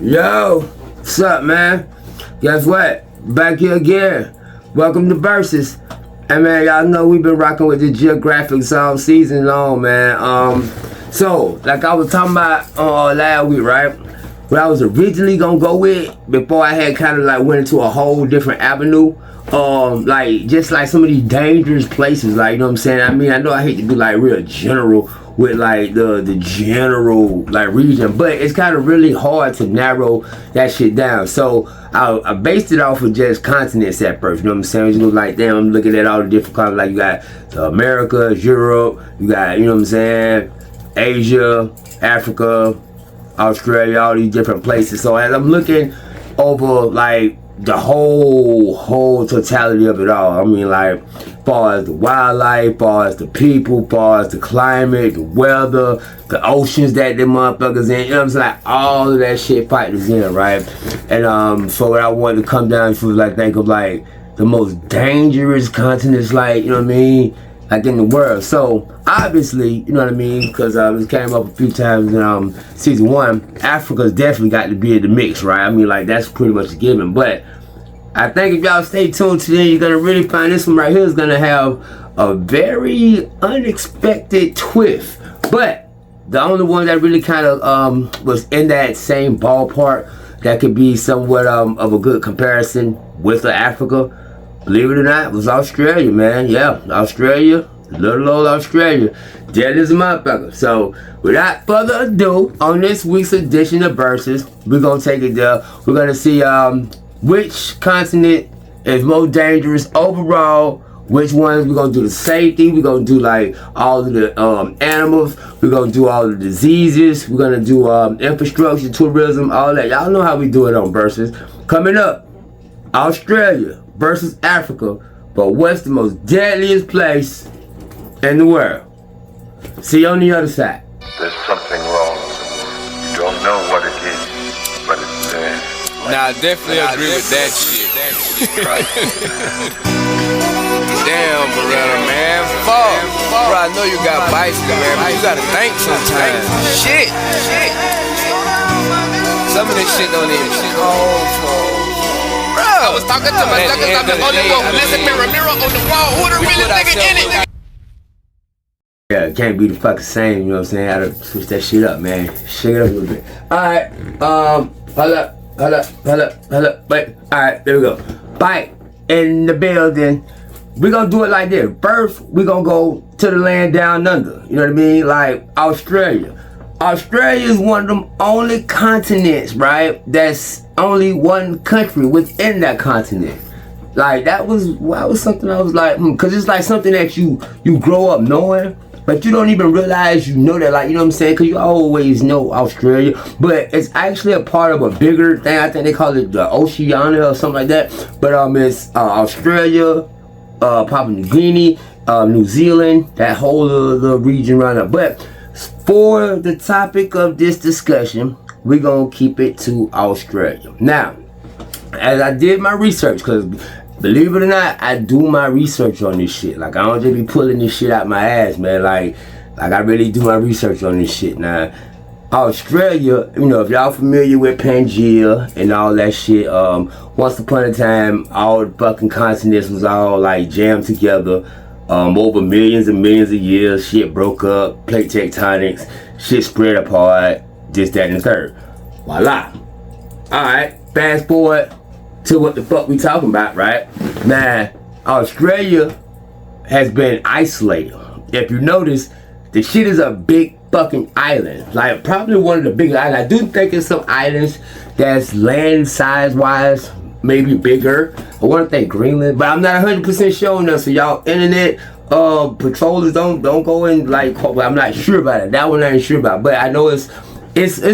Yo, what's up, man? Guess what? Back here again. Welcome to Versus. And man, y'all know we've been rocking with the Geographics all season long, man. So, like I was talking about last week, right? What I was originally gonna go with before I had kind of like went into a whole different avenue. Like just like some of these dangerous places, like, you know what I'm saying? I mean, I know I hate to do like real general with like the general like region, but it's kind of really hard to narrow that shit down. So I based it off of just continents at first, you know what I'm saying? You look like, damn, I'm looking at all the different continents, like you got America, Europe, you got, you know what I'm saying, Asia, Africa, Australia, all these different places. So as I'm looking over like the whole totality of it all, I mean, like far as the wildlife, far as the people, far as the climate, the weather, the oceans that them motherfuckers in, you know what I'm saying? Like all of that shit factors in, right? And so what I wanted to come down to is like think of like the most dangerous continents, like, you know what I mean, like in the world. So obviously, you know what I mean, because this came up a few times in season 1, Africa's definitely got to be in the mix, right? I mean, like that's pretty much a given. But I think if y'all stay tuned today, you're gonna really find this one right here is gonna have a very unexpected twist. But the only one that really kind of was in that same ballpark that could be somewhat of a good comparison with Africa, believe it or not, was Australia, man. Yeah, Australia, little old Australia. Dead as a motherfucker. So without further ado, on this week's edition of Versus, we're gonna take it there. We're gonna see which continent is more dangerous overall, which ones we're gonna do the safety, we're gonna do like all of the animals, we're gonna do all the diseases, we're gonna do infrastructure, tourism, all that. Y'all know how we do it on Versus. Coming up, Australia versus Africa, but what's the most deadliest place in the world? See you on the other side. There's something wrong with the world. You don't know what it is, but it's there. Nah, I definitely agree with that shit. Damn, Beretta, man. Fuck. Bro, I know you got bicycle, man, but you gotta think sometimes. Shit. Some of this shit don't even call for. Bro, I was talking to my suckers, I'm the only one who listen mirror on the wall. Who the realest nigga in it? Yeah, it can't be the fucking same, you know what I'm saying? I had to switch that shit up, man. Shake it up a little bit. Alright, hold up, wait. Alright, there we go. Bite in the building. We're gonna do it like this. First, we're gonna go to the land down under. You know what I mean? Like Australia. Australia is one of them only continents, right? That's only one country within that continent. Like that was something I was like, cause it's like something that you grow up knowing, but you don't even realize you know that, like, you know what I'm saying? Cause you always know Australia, but it's actually a part of a bigger thing. I think they call it the Oceania or something like that. But it's Australia, Papua New Guinea, New Zealand, that whole the region right now. But for the topic of this discussion, we're gonna keep it to Australia. Now, as I did my research, cause believe it or not, I do my research on this shit. Like, I don't just be pulling this shit out my ass, man. Like I really do my research on this shit. Now, Australia, you know, if y'all familiar with Pangea and all that shit, once upon a time, all the fucking continents was all like jammed together. Over millions and millions of years, shit broke up, plate tectonics, shit spread apart, this, that, and the third. Voila. Alright, fast forward to what the fuck we talking about, right? Now, Australia has been isolated. If you notice, the shit is a big fucking island. Like, probably one of the biggest islands. I do think it's some islands that's land size-wise maybe bigger. I want to think Greenland, but I'm not 100% sure on that. So y'all internet patrollers don't go in like, I'm not sure about it. That one I ain't sure about, but I know it's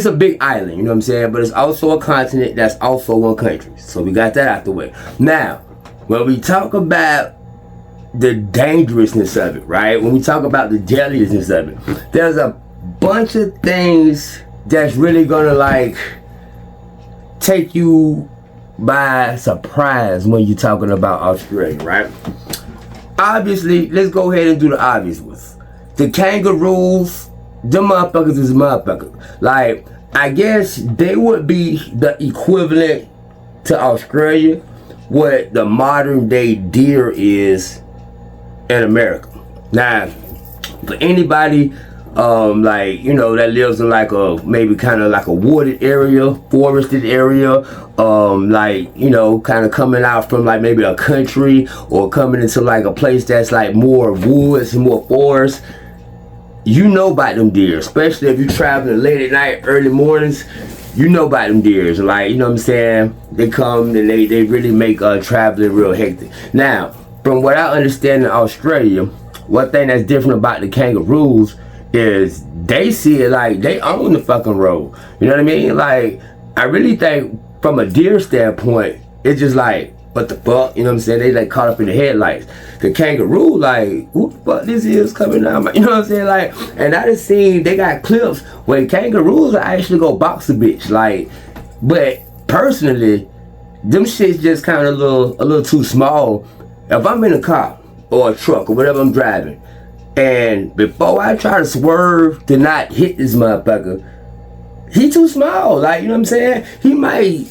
a big island, you know what I'm saying? But it's also a continent that's also one country. So we got that out the way. Now, when we talk about the dangerousness of it, right? When we talk about the deadliness of it, there's a bunch of things that's really gonna like take you by surprise when you're talking about Australia, right? Obviously, let's go ahead and do the obvious ones. The kangaroos, them motherfuckers is motherfuckers. Like, I guess they would be the equivalent to Australia, what the modern day deer is in America. Now, for anybody like, you know, that lives in like a maybe kind of like a wooded area, forested area, like, you know, kind of coming out from like maybe a country or coming into like a place that's like more woods and more forest, you know about them deer, especially if you're traveling late at night, early mornings. You know about them deers, like, you know what I'm saying? They come and they really make traveling real hectic. Now, from what I understand in Australia, one thing that's different about the kangaroos is they see it like they own the fucking road. You know what I mean? Like, I really think from a deer standpoint, it's just like, what the fuck? You know what I'm saying? They like caught up in the headlights. The kangaroo, like, who the fuck this is coming out? You know what I'm saying? Like, and I just seen they got clips where kangaroos actually go box a bitch. Like, but personally, them shits just kind of a little too small. If I'm in a car or a truck or whatever I'm driving, and before I try to swerve to not hit this motherfucker, he too small, like, you know what I'm saying? He might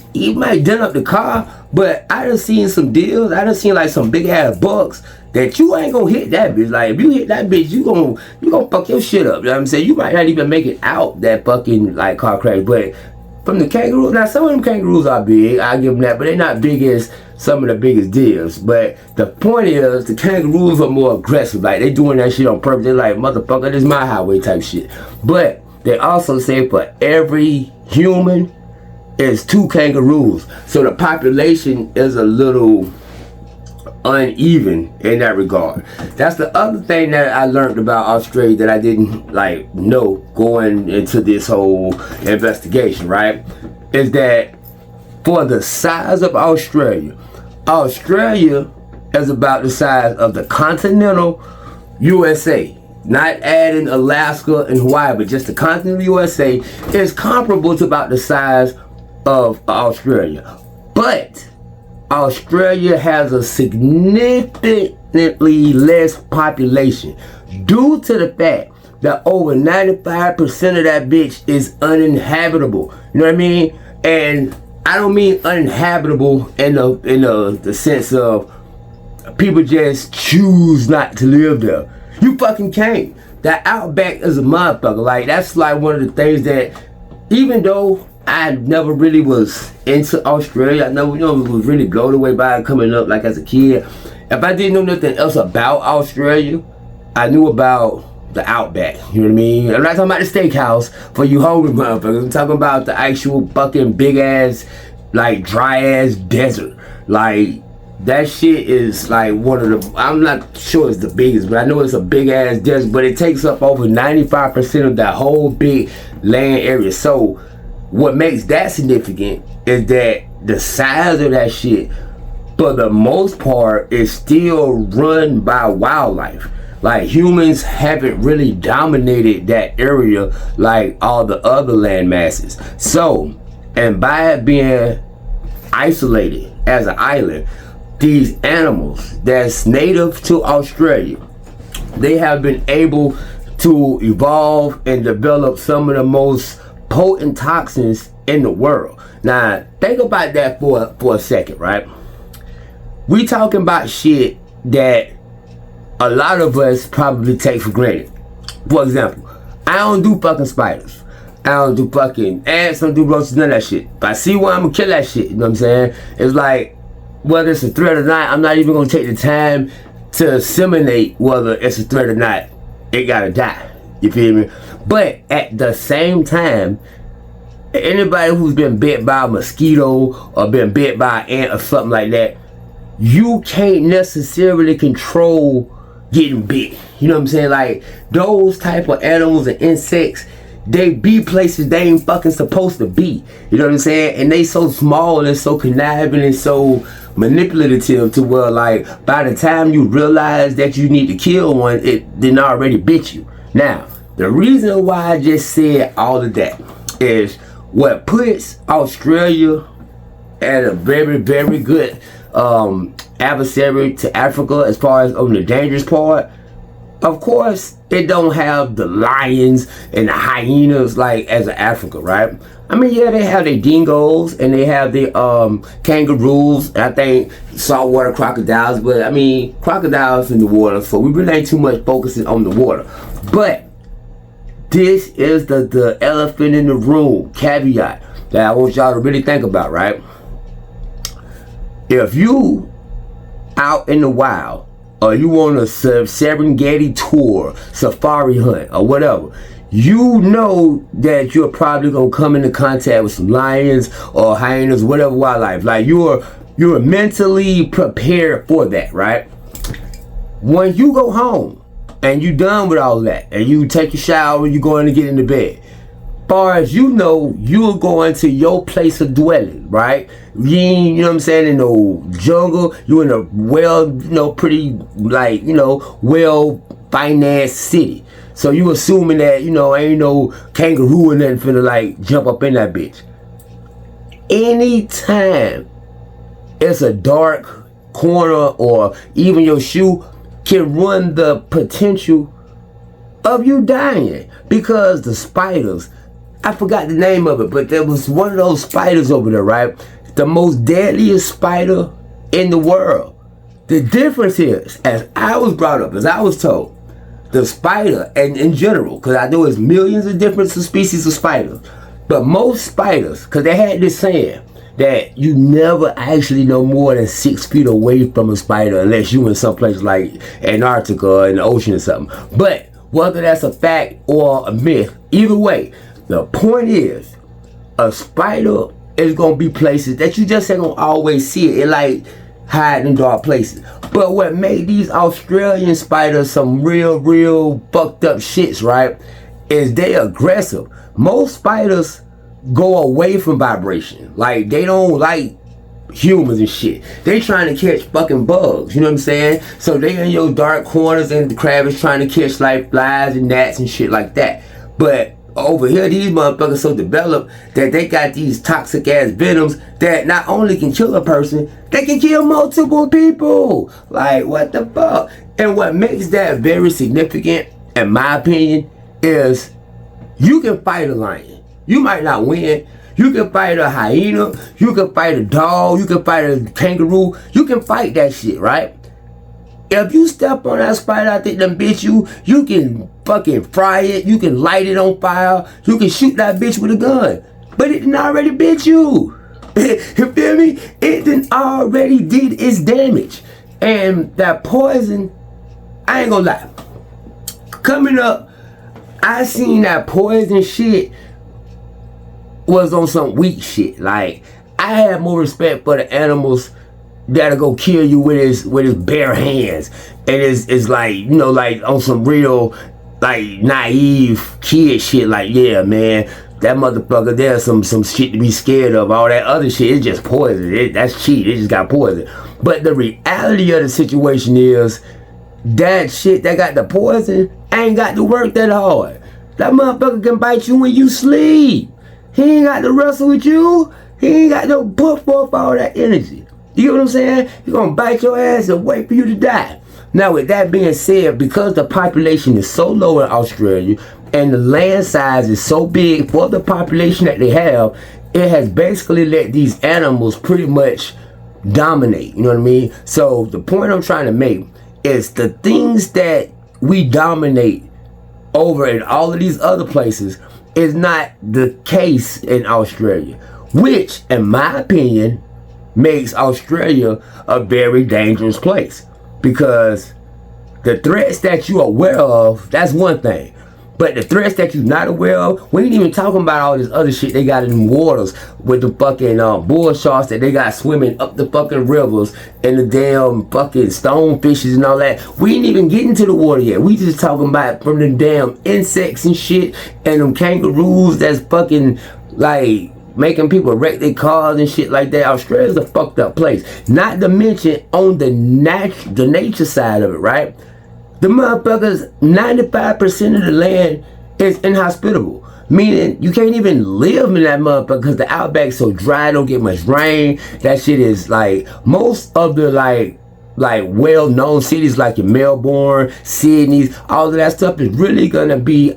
dent up the car, but I done seen some deals. I done seen like some big ass bucks that you ain't gonna hit that bitch. Like, if you hit that bitch, you gonna fuck your shit up. You know what I'm saying? You might not even make it out that fucking like car crash. But from the kangaroos, now some of them kangaroos are big, I give them that, but they're not big as some of the biggest deers. But the point is, the kangaroos are more aggressive. Like, they doing that shit on purpose. They're like, motherfucker, this is my highway type shit. But they also say for every human is 2 kangaroos. So the population is a little uneven in that regard. That's the other thing that I learned about Australia that I didn't like know going into this whole investigation, right? Is that for the size of Australia, Australia is about the size of the continental USA. Not adding Alaska and Hawaii, but just the continental USA is comparable to about the size of Australia. But Australia has a significantly less population due to the fact that over 95% of that bitch is uninhabitable. You know what I mean? And I don't mean uninhabitable in the sense of people just choose not to live there. You fucking can't. That outback is a motherfucker. Like, that's like one of the things that, even though I never really was into Australia, I never, was really blown away by it coming up like as a kid. If I didn't know nothing else about Australia, I knew about the outback. You know what I mean? I'm not talking about the steakhouse for you hungry motherfuckers. I'm talking about the actual fucking big ass, like dry ass desert. Like, that shit is like one of the, I'm not sure it's the biggest, but I know it's a big ass desert, but it takes up over 95% of that whole big land area. So what makes that significant is that the size of that shit, for the most part, is still run by wildlife. Like, humans haven't really dominated that area like all the other land masses. So, and by it being isolated as an island, these animals that's native to Australia, they have been able to evolve and develop some of the most potent toxins in the world. Now, think about that for a second, right? We talking about shit that a lot of us probably take for granted. For example, I don't do fucking spiders. I don't do fucking ants, don't do roaches, none of that shit. If I see one, I'm gonna kill that shit, you know what I'm saying? It's like, whether it's a threat or not, I'm not even gonna take the time to disseminate whether it's a threat or not. It gotta die. You feel me? But at the same time, anybody who's been bit by a mosquito or been bit by an ant or something like that, you can't necessarily control getting bit. You know what I'm saying? Like, those type of animals and insects, they be places they ain't fucking supposed to be. You know what I'm saying? And they so small and so conniving and so manipulative to where, like, by the time you realize that you need to kill one, it then already bit you. Now, the reason why I just said all of that is what puts Australia at a very, very good adversary to Africa as far as on the dangerous part Of course, it don't have the lions and the hyenas like as in Africa, right? I mean, yeah, they have their dingoes and they have the kangaroos. I think saltwater crocodiles, but I mean, crocodiles in the water, so we really ain't too much focusing on the water. But this is the elephant in the room caveat that I want y'all to really think about, right? If you out in the wild, or you on a Serengeti tour, safari hunt, or whatever, you know that you're probably gonna come into contact with some lions or hyenas, whatever wildlife. Like you're mentally prepared for that, right? When you go home and you done with all that, and you take your shower, you going to get into bed. Far as you know, you're going to your place of dwelling, right? You ain't, you know what I'm saying, in no jungle. You in a well, you know, pretty like, you know, well financed city. So you assuming that, you know, ain't no kangaroo or nothing finna like jump up in that bitch. Anytime it's a dark corner or even your shoe can run the potential of you dying, because the spiders, I forgot the name of it, but there was one of those spiders over there, right? The most deadliest spider in the world. The difference is, as I was brought up, as I was told, the spider, and in general, because I know there's millions of different species of spiders, but most spiders, because they had this saying that you never actually know more than 6 feet away from a spider unless you in someplace like Antarctica or in the ocean or something. But whether that's a fact or a myth, either way, the point is, a spider is gonna be places that you just ain't gonna always see it. It like hide in dark places. But what made these Australian spiders some real fucked up shits, right, is they aggressive. Most spiders go away from vibration. Like, they don't like humans and shit. They trying to catch fucking bugs, you know what I'm saying? So they in your dark corners and the crab is trying to catch like flies and gnats and shit like that. But over here, these motherfuckers so developed that they got these toxic ass venoms that not only can kill a person, they can kill multiple people. Like, what the fuck? And what makes that very significant, in my opinion, is you can fight a lion. You might not win. You can fight a hyena. You can fight a dog. You can fight a kangaroo. You can fight that shit, right? If you step on that spider, I think them bit you, you can fucking fry it, you can light it on fire, you can shoot that bitch with a gun. But it done already bit you. You feel me? It done already did its damage. And that poison, I ain't gonna lie. Coming up, I seen that poison shit was on some weak shit. Like, I had more respect for the animals that'll go kill you with his bare hands, and it's like, you know, like on some real like naive kid shit. Like, yeah, man, that motherfucker, there's some shit to be scared of. All that other shit, it's just poison. That's cheat. It just got poison. But the reality of the situation is that shit that got the poison ain't got to work that hard. That motherfucker can bite you when you sleep. He ain't got to wrestle with you. He ain't got to put forth all that energy. You get what I'm saying? He's gonna bite your ass and wait for you to die. Now, with that being said, because the population is so low in Australia and the land size is so big for the population that they have, it has basically let these animals pretty much dominate. You know what I mean? So the point I'm trying to make is the things that we dominate over in all of these other places is not the case in Australia, which, in my opinion, makes Australia a very dangerous place, because the threats that you're aware of, that's one thing, but the threats that you're not aware of, we ain't even talking about all this other shit they got in the waters with the fucking bull sharks that they got swimming up the fucking rivers and the damn fucking stonefishes and all that. We ain't even getting to the water yet. We just talking about from the damn insects and shit and them kangaroos that's fucking like making people wreck their cars and shit like that. Australia's a fucked up place. Not to mention on the nature side of it, right? The motherfuckers, 95% of the land is inhospitable. Meaning you can't even live in that motherfucker because the outback's so dry, don't get much rain. That shit is like, most of the like like well-known cities like in Melbourne, Sydney, all of that stuff is really gonna be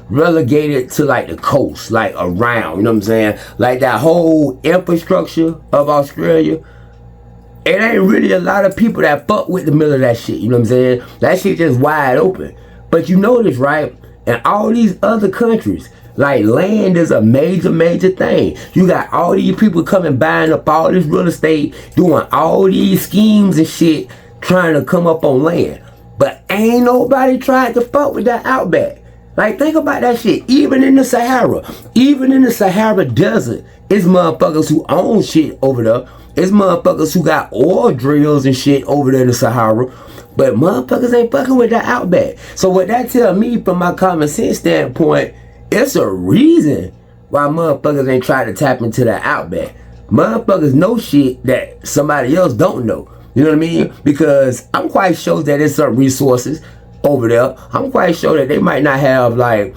relegated to like the coast, like around, you know what I'm saying? Like that whole infrastructure of Australia, it ain't really a lot of people that fuck with the middle of that shit, you know what I'm saying? That shit just wide open. But you notice, right, in all these other countries, like land is a major thing. You got all these people coming buying up all this real estate, doing all these schemes and shit, trying to come up on land. But ain't nobody tried to fuck with that outback. Like, think about that shit. Even in the Sahara Desert, it's motherfuckers who own shit over there. It's motherfuckers who got oil drills and shit over there in the Sahara. But motherfuckers ain't fucking with that outback. So what that tell me from my common sense standpoint, it's a reason why motherfuckers ain't trying to tap into that outback. Motherfuckers know shit that somebody else don't know. You know what I mean? Because I'm quite sure that there's some resources over there. I'm quite sure that they might not have like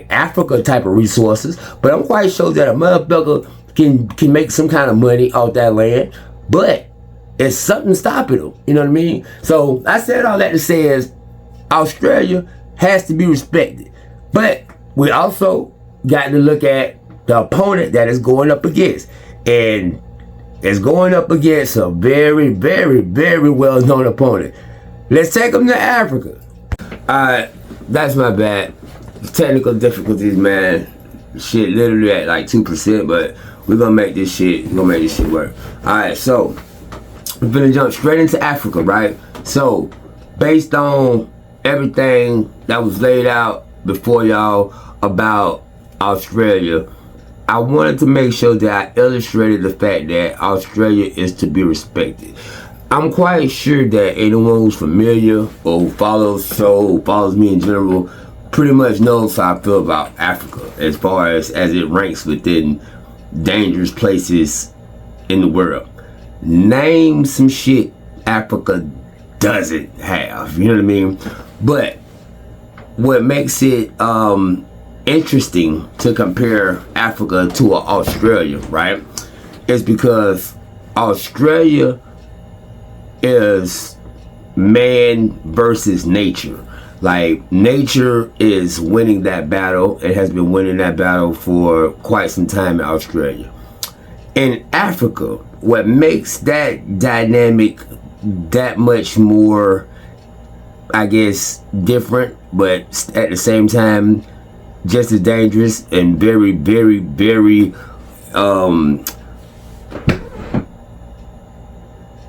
Africa type of resources, but I'm quite sure that a motherfucker can make some kind of money off that land. But it's something stopping them. You know what I mean? So I said all that to say is Australia has to be respected. But we also got to look at the opponent that is going up against. And it's going up against a very well-known opponent. Let's take them to Africa. Alright, that's my bad. Technical difficulties, man. Shit literally at like 2%, but we're gonna make this shit work. Alright, so we're gonna jump straight into Africa, right? So, based on everything that was laid out before y'all about Australia, I wanted to make sure that I illustrated the fact that Australia is to be respected. I'm quite sure that anyone who's familiar or who follows me in general, pretty much knows how I feel about Africa as far as it ranks within dangerous places in the world. Name some shit Africa doesn't have, you know what I mean? But what makes it interesting to compare Africa to Australia, right, is because Australia is man versus nature. Like, nature is winning that battle. It has been winning that battle for quite some time in Australia. In Africa, what makes that dynamic that much more, I guess, different, but at the same time just as dangerous and very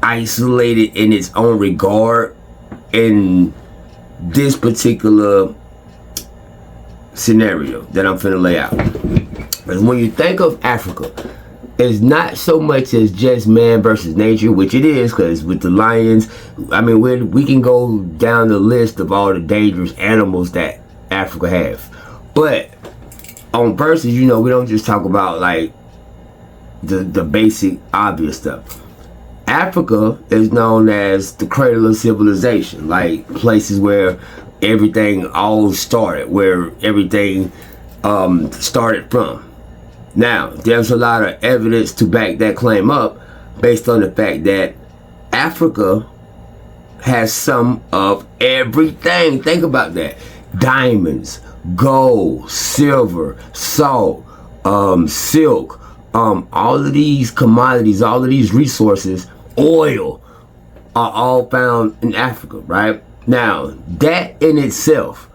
isolated in its own regard in this particular scenario that I'm finna lay out. Because when you think of Africa, it's not so much as just man versus nature, which it is, because with the lions, I mean, we can go down the list of all the dangerous animals that Africa has. But on versus, you know, we don't just talk about like the basic obvious stuff. Africa is known as the cradle of civilization, like places where everything all started, where everything started from. Now, there's a lot of evidence to back that claim up based on the fact that Africa has some of everything. Think about that. Diamonds, gold, silver, salt, silk, all of these commodities, all of these resources, oil, are all found in Africa, right? Now, that in itself,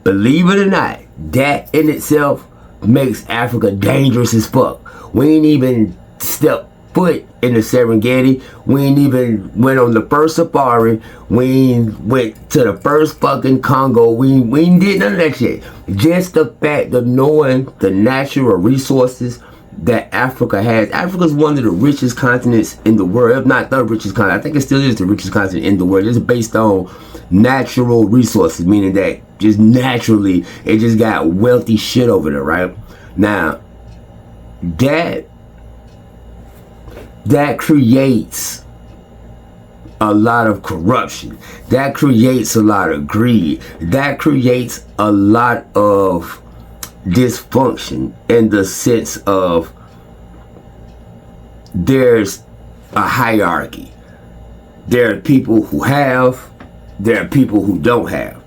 believe it or not, that in itself makes Africa dangerous as fuck. We ain't even stepped foot in the Serengeti. We ain't even went on the first safari. We ain't went to the first fucking Congo. We ain't did none of that shit. Just the fact of knowing the natural resources that Africa has. Africa's one of the richest continents in the world, if not the richest continent. I think it still is the richest continent in the world. It's based on natural resources, meaning that just naturally it just got wealthy shit over there, right? Now, that creates a lot of corruption. That creates a lot of greed. That creates a lot of dysfunction in the sense of there's a hierarchy. There are people who have, there are people who don't have.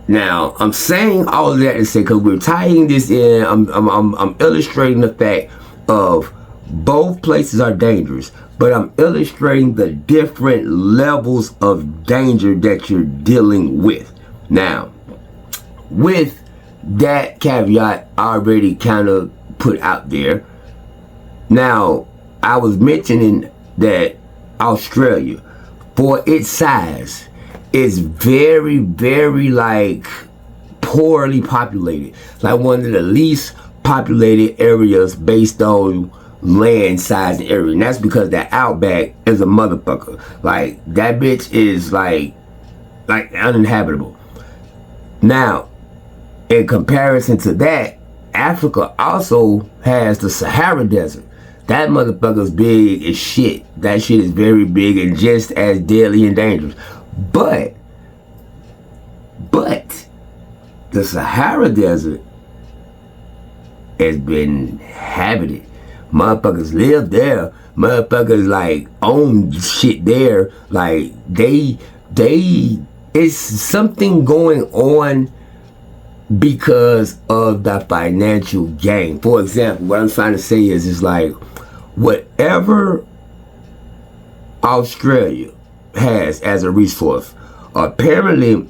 Now, I'm saying all of that to say, because we're tying this in, I'm illustrating the fact of both places are dangerous, but I'm illustrating the different levels of danger that you're dealing with. Now, with that caveat already kind of put out there, now, I was mentioning that Australia, for its size, is very, very, like, poorly populated. Like one of the least populated areas based on land size and area. And that's because that outback is a motherfucker. Like, that bitch is, like uninhabitable. Now, in comparison to that, Africa also has the Sahara Desert. That motherfucker's big as shit. That shit is very big and just as deadly and dangerous. But the Sahara Desert has been inhabited. Motherfuckers live there. Motherfuckers like own shit there. Like they it's something going on because of the financial gain. For example, what I'm trying to say is like whatever Australia has as a resource apparently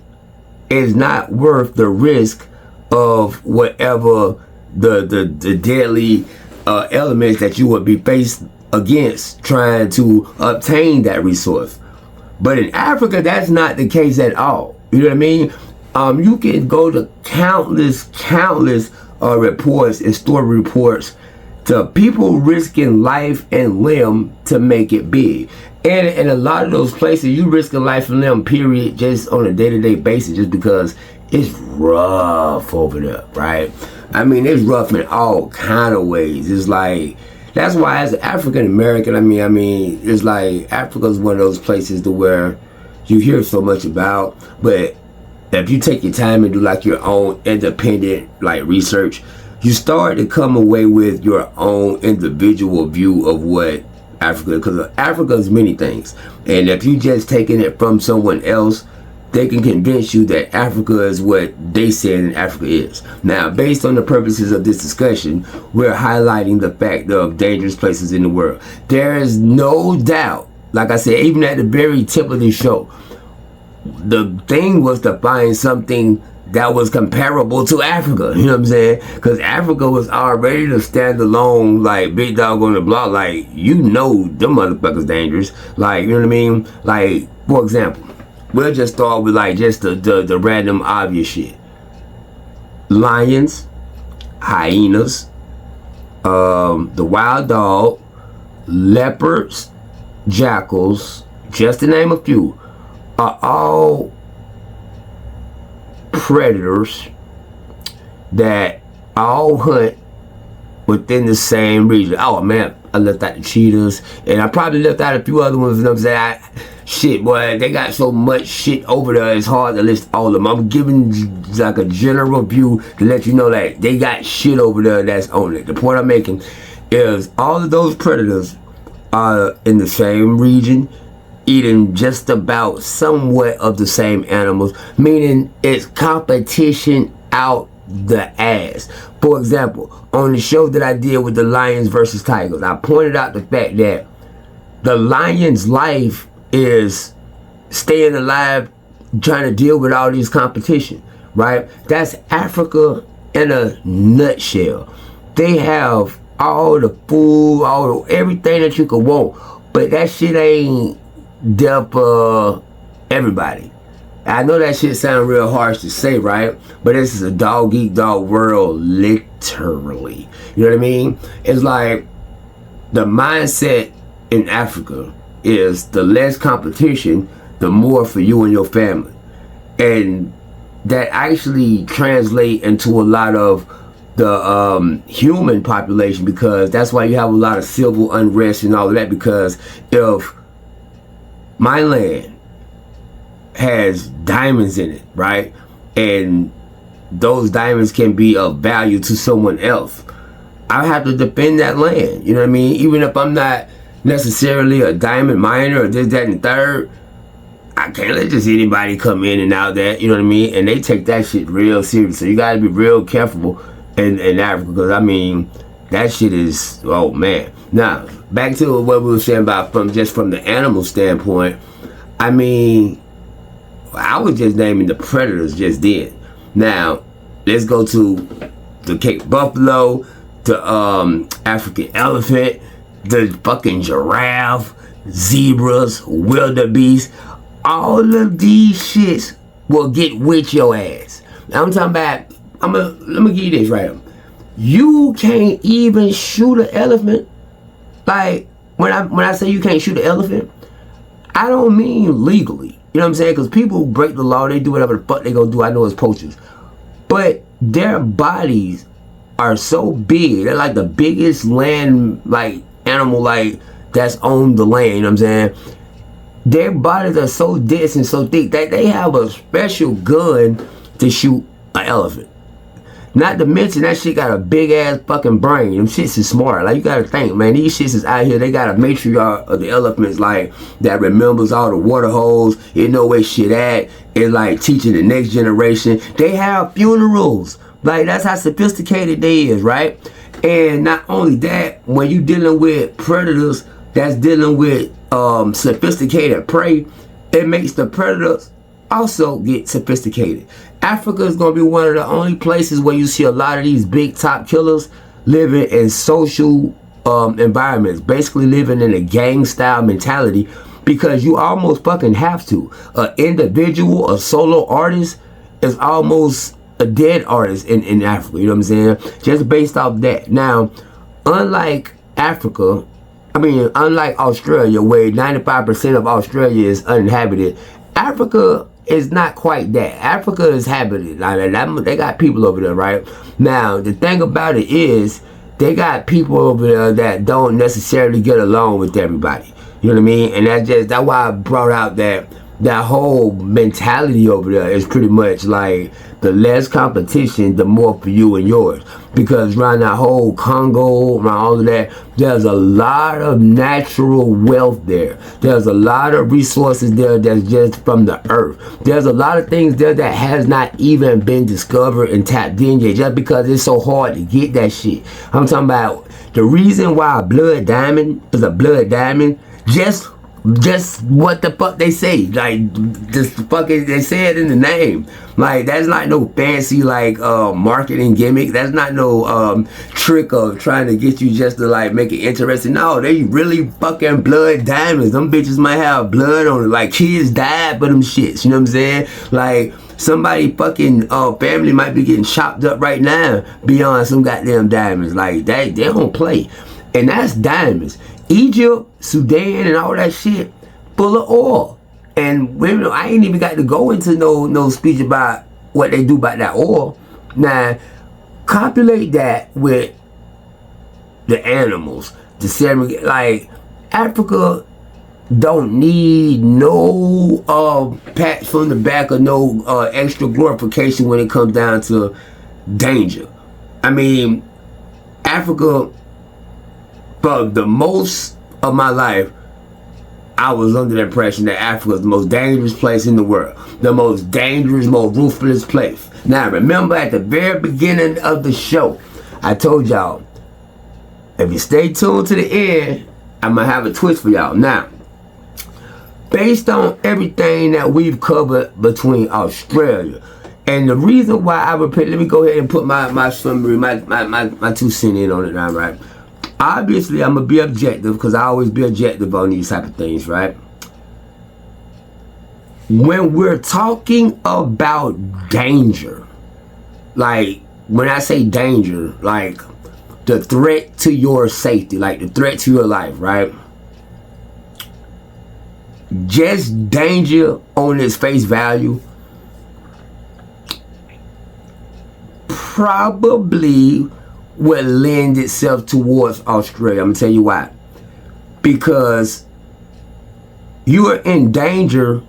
is not worth the risk of whatever the deadly elements that you would be faced against trying to obtain that resource. But in Africa, that's not the case at all. You know what I mean? You can go to countless reports and story reports to people risking life and limb to make it big. And in a lot of those places, you risking life and limb, period, just on a day-to-day basis, just because it's rough over there, right? I mean, it's rough in all kind of ways. It's like, that's why as an African American, I mean, it's like Africa's one of those places to where you hear so much about, but if you take your time and do like your own independent like research, you start to come away with your own individual view of what Africa, because Africa is many things. And if you just taking it from someone else, they can convince you that Africa is what they said Africa is. Now, based on the purposes of this discussion, we're highlighting the fact of dangerous places in the world. There is no doubt, like I said, even at the very tip of this show, the thing was to find something that was comparable to Africa, you know what I'm saying? Because Africa was already the standalone, like, big dog on the block, like, you know them motherfuckers dangerous. Like, you know what I mean? Like, for example, we'll just start with, like, just the random obvious shit. Lions, hyenas, the wild dog, leopards, jackals, just to name a few, are all predators that all hunt within the same region. Oh man, I left out the cheetahs, and I probably left out a few other ones. You know what I'm saying? Shit, boy, they got so much shit over there, it's hard to list all of them. I'm giving like a general view to let you know that they got shit over there that's on it. The point I'm making is all of those predators are in the same region, eating just about somewhat of the same animals, meaning it's competition out the ass. For example, on the show that I did with the lions versus tigers, I pointed out the fact that the lion's life is staying alive, trying to deal with all these competition, right? That's Africa in a nutshell. They have all the food, everything that you could want, but that shit ain't there for everybody. I know that shit sound real harsh to say, right? But this is a dog eat dog world, literally. You know what I mean? It's like the mindset in Africa is the less competition, the more for you and your family. And that actually translate into a lot of the human population, because that's why you have a lot of civil unrest and all of that, because if my land has diamonds in it, right? And those diamonds can be of value to someone else, I have to defend that land. You know what I mean? Even if I'm not necessarily a diamond miner or this, that, and the third. I can't let just anybody come in and out that, you know what I mean? And they take that shit real serious. So you gotta be real careful in Africa, because I mean, that shit is, oh man. Now, back to what we were saying about from the animal standpoint. I mean, I was just naming the predators just then. Now, let's go to the Cape Buffalo, the African elephant, the fucking giraffe, zebras, wildebeest. All of these shits will get with your ass. Now I'm talking about, let me give you this right. You can't even shoot an elephant. Like, when I say you can't shoot an elephant, I don't mean legally. You know what I'm saying? Because people who break the law, they do whatever the fuck they gonna do. I know it's poachers. But their bodies are so big. They're like the biggest land, like, animal, like, that's on the land. You know what I'm saying? Their bodies are so dense and so thick that they have a special gun to shoot an elephant. Not to mention that shit got a big ass fucking brain. Them shits is smart. Like, you gotta think, man, these shits is out here. They got a matriarch of the elephants, like, that remembers all the water holes. You know where shit at. It's like teaching the next generation. They have funerals. Like, that's how sophisticated they is, right? And not only that, when you dealing with predators that's dealing with sophisticated prey, it makes the predators also get sophisticated. Africa is going to be one of the only places where you see a lot of these big top killers living in social environments, basically living in a gang style mentality, because you almost fucking have to. An individual, a solo artist is almost a dead artist in Africa, you know what I'm saying? Just based off that. Now, unlike Africa, unlike Australia, where 95% of Australia is uninhabited, Africa is not quite that. Africa is habited. Like, they got people over there, right? Now, the thing about it is, they got people over there that don't necessarily get along with everybody. You know what I mean? And that's why I brought out that whole mentality over there is pretty much like, the less competition, the more for you and yours. Because around that whole Congo, around all of that, there's a lot of natural wealth there. There's a lot of resources there that's just from the earth. There's a lot of things there that has not even been discovered and tapped in yet, just because it's so hard to get that shit. I'm talking about the reason why a blood diamond is a blood diamond, just what the fuck they say. Like, just fucking, they say it in the name. Like, that's not no fancy, like, marketing gimmick. That's not no trick of trying to get you just to, like, make it interesting. No, they really fucking blood diamonds. Them bitches might have blood on it. Like, kids died for them shits. You know what I'm saying? Like, somebody fucking family might be getting chopped up right now beyond some goddamn diamonds. Like, they don't play. And that's diamonds. Egypt, Sudan, and all that shit, full of oil. And women, I ain't even got to go into no speech about what they do about that oil. Now, copulate that with the animals, the seven. Like, Africa don't need no pats from the back or no extra glorification when it comes down to danger. I mean, Africa, for the most of my life, I was under the impression that Africa is the most dangerous place in the world. The most dangerous, most ruthless place. Now, remember at the very beginning of the show, I told y'all, if you stay tuned to the end, I'm going to have a twist for y'all. Now, based on everything that we've covered between Australia, and the reason why I repeat, let me go ahead and put my summary, my 2 cents in on it now, right? Obviously, I'm going to be objective, because I always be objective on these type of things, right? When we're talking about danger, like, when I say danger, like, the threat to your safety, like, the threat to your life, right? Just danger on its face value probably will lend itself towards Australia. I'm gonna tell you why. Because you are in danger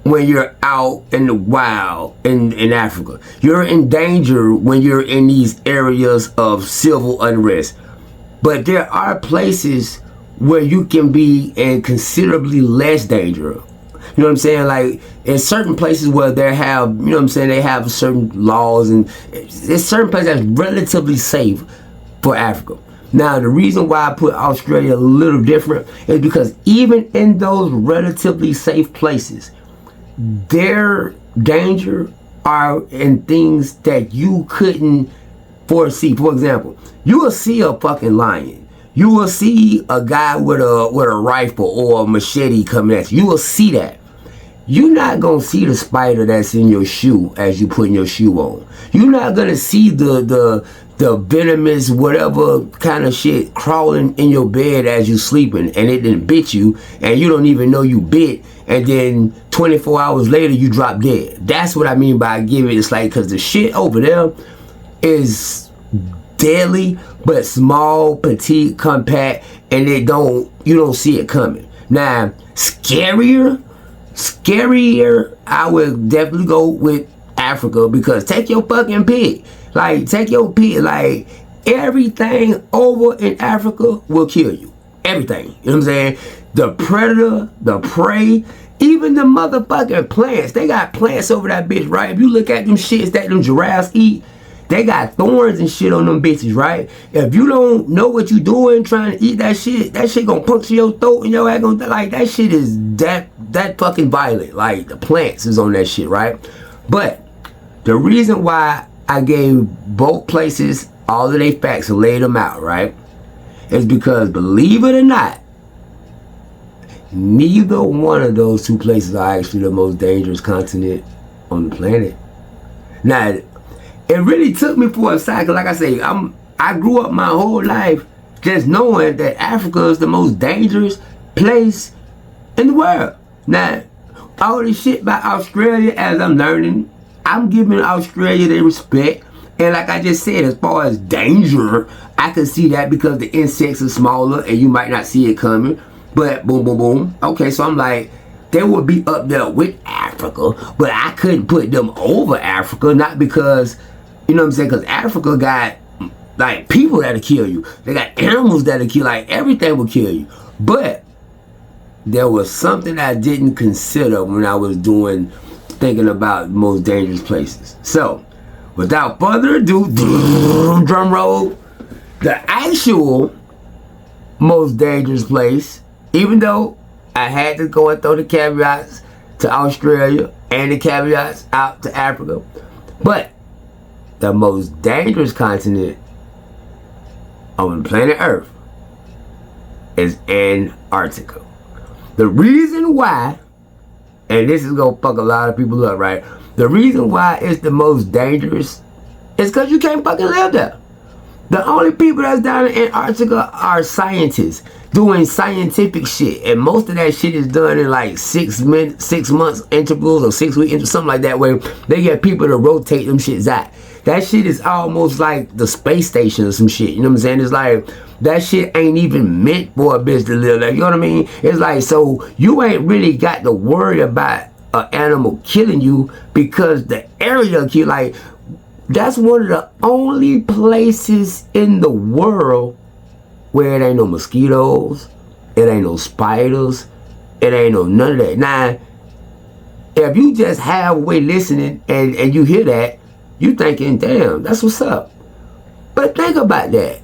when you're out in the wild in Africa. You're in danger when you're in these areas of civil unrest. But there are places where you can be in considerably less danger. You know what I'm saying? Like in certain places where they have, you know what I'm saying, they have certain laws, and there's certain places that's relatively safe for Africa. Now, the reason why I put Australia a little different is because even in those relatively safe places, their danger are in things that you couldn't foresee. For example, you will see a fucking lion. You will see a guy with a rifle or a machete coming at you. You will see that. You're not gonna see the spider that's in your shoe as you putting your shoe on. You're not gonna see the venomous whatever kind of shit crawling in your bed as you sleeping, and it didn't bit you, and you don't even know you bit, and then 24 hours later you drop dead. That's what I mean by giving. It's like, because the shit over there is deadly, but small, petite, compact, and you don't see it coming. Now, scarier, I would definitely go with Africa, because take your fucking pick. Like, take your pick. Like, everything over in Africa will kill you. Everything. You know what I'm saying? The predator, the prey, even the motherfucking plants. They got plants over that bitch, right? If you look at them shits that them giraffes eat, they got thorns and shit on them bitches, right? If you don't know what you doing trying to eat that shit gonna puncture your throat, and your ass gonna, like, that shit is that fucking violent. Like, the plants is on that shit, right? But the reason why I gave both places all of their facts and laid them out, right, is because, believe it or not, neither one of those two places are actually the most dangerous continent on the planet. Now, it really took me for a second. Like I say, I grew up my whole life just knowing that Africa is the most dangerous place in the world. Now, all this shit about Australia, as I'm learning, I'm giving Australia their respect. And like I just said, as far as danger, I can see that because the insects are smaller and you might not see it coming. But boom, boom, boom. Okay, so I'm like, they would be up there with Africa, but I couldn't put them over Africa, not because, you know what I'm saying, because Africa got, like, people that'll kill you. They got animals that'll kill, like, everything will kill you. But there was something I didn't consider when I was thinking about most dangerous places. So, without further ado, drum roll, the actual most dangerous place, even though I had to go and throw the caveats to Australia and the caveats out to Africa, but the most dangerous continent on planet Earth is Antarctica. The reason why, and this is gonna fuck a lot of people up, right? The reason why it's the most dangerous is because you can't fucking live there. The only people that's down in Antarctica are scientists doing scientific shit, and most of that shit is done in like 6 months intervals or 6 week intervals, something like that, where they get people to rotate them shits out. That shit is almost like the space station or some shit. You know what I'm saying? It's like, that shit ain't even meant for a bitch to live there. You know what I mean? It's like, so you ain't really got to worry about an animal killing you, because the area kill, like, that's one of the only places in the world where it ain't no mosquitoes, it ain't no spiders, it ain't no none of that. Now, if you just halfway listening and you hear that, you thinking, damn, that's what's up. But think about that.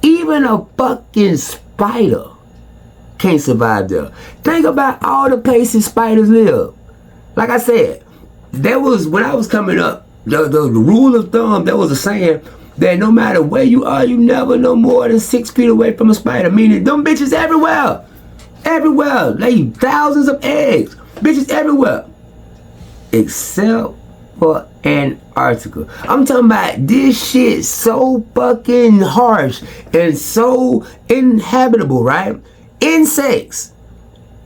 Even a fucking spider can't survive there. Think about all the places spiders live. Like I said, there was, when I was coming up, the rule of thumb, there was a saying that no matter where you are, you never no more than 6 feet away from a spider. Meaning, them bitches everywhere. Everywhere. Lay thousands of eggs. Bitches everywhere. Except for Antarctica. I'm talking about this shit so fucking harsh and so inhabitable, right? Insects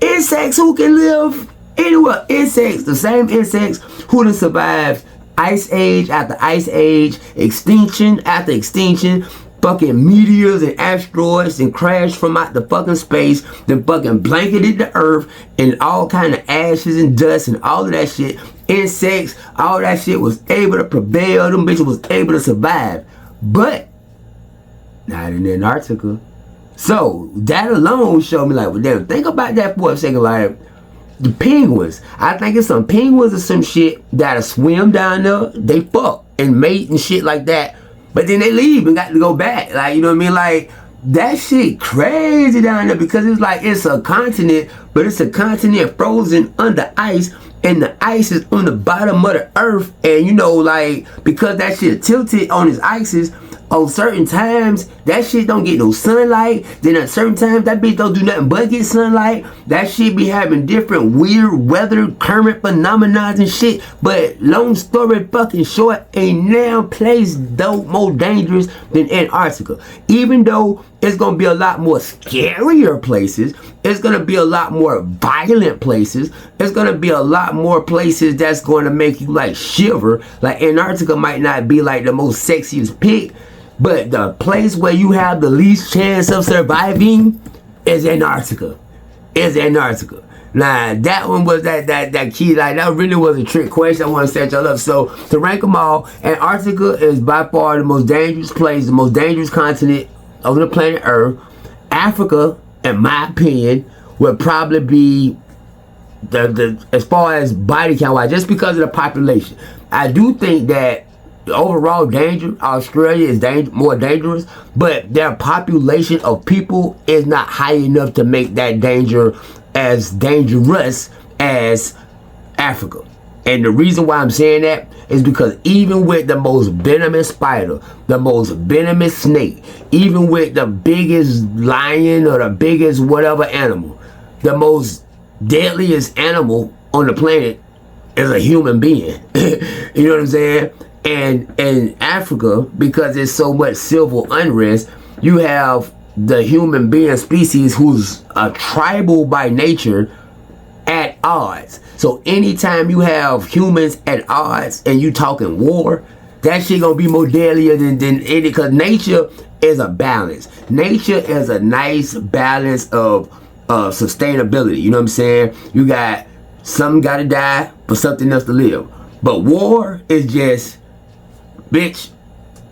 who can live anywhere. Insects, the same insects who done survived ice age after ice age, extinction after extinction, fucking meteors and asteroids and crashed from out the fucking space, then fucking blanketed the earth in all kind of ashes and dust and all of that shit. Insects, all that shit was able to prevail. Them bitches was able to survive. But not in Antarctica. So that alone showed me like, well, damn, think about that for a second. Like the penguins, I think it's some penguins or some shit that'll swim down there. They fuck and mate and shit like that, but then they leave and got to go back. Like, you know what I mean? Like that shit crazy down there, because it's like it's a continent, but it's a continent frozen under ice, and the ice is on the bottom of the earth. And you know, like, because that shit tilted on its axis, on certain times that shit don't get no sunlight, then at certain times that bitch don't do nothing but get sunlight. That shit be having different weird weather current phenomena and shit. But long story fucking short, ain't now place though more dangerous than Antarctica. Even though it's gonna be a lot more scarier places, it's gonna be a lot more violent places, it's gonna be a lot more places that's gonna make you like shiver. Like Antarctica might not be like the most sexiest pick, but the place where you have the least chance of surviving is Antarctica. Nah, that one was that key. Like, that really was a trick question. I want to set y'all up. So, to rank them all, Antarctica is by far the most dangerous place, the most dangerous continent on the planet Earth. Africa, in my opinion, would probably be the as far as body count wise, just because of the population. I do think that the overall danger, Australia is more dangerous, but their population of people is not high enough to make that danger as dangerous as Africa. And the reason why I'm saying that is because even with the most venomous spider, the most venomous snake, even with the biggest lion or the biggest whatever animal, the most deadliest animal on the planet is a human being. You know what I'm saying? And in Africa, because there's so much civil unrest, you have the human being species who's a tribal by nature at odds. So anytime you have humans at odds and you talking war, that shit gonna be more deadlier than any, because nature is a balance. Nature is a nice balance of sustainability. You know what I'm saying? You got something gotta die for something else to live. But war is just, bitch,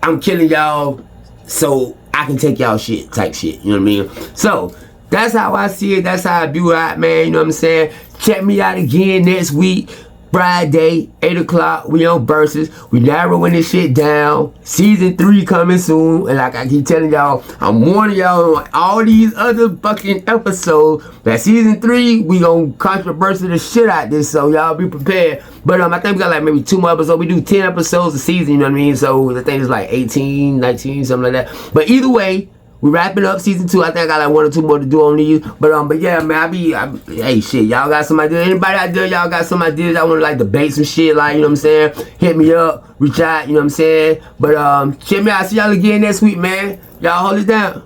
I'm killing y'all so I can take y'all shit type shit. You know what I mean? So that's how I see it. That's how I view it, man. You know what I'm saying? Check me out again next week, Friday, 8 o'clock. We on Versus. We narrowing this shit down. Season 3 coming soon. And like I keep telling y'all, I'm warning y'all on all these other fucking episodes that season 3, we gonna controversy the shit out this. So y'all be prepared. But I think we got like maybe 2 more episodes. We do 10 episodes a season, you know what I mean? So I think it's like 18, 19, something like that. But either way, we wrapping up season 2. I think I got like 1 or 2 more to do on these. But yeah, man, hey, shit, y'all got some ideas? Anybody out there, y'all got some ideas? I want to like debate some shit, like, you know what I'm saying? Hit me up, reach out, you know what I'm saying? But check me out. See y'all again next week, man. Y'all hold it down.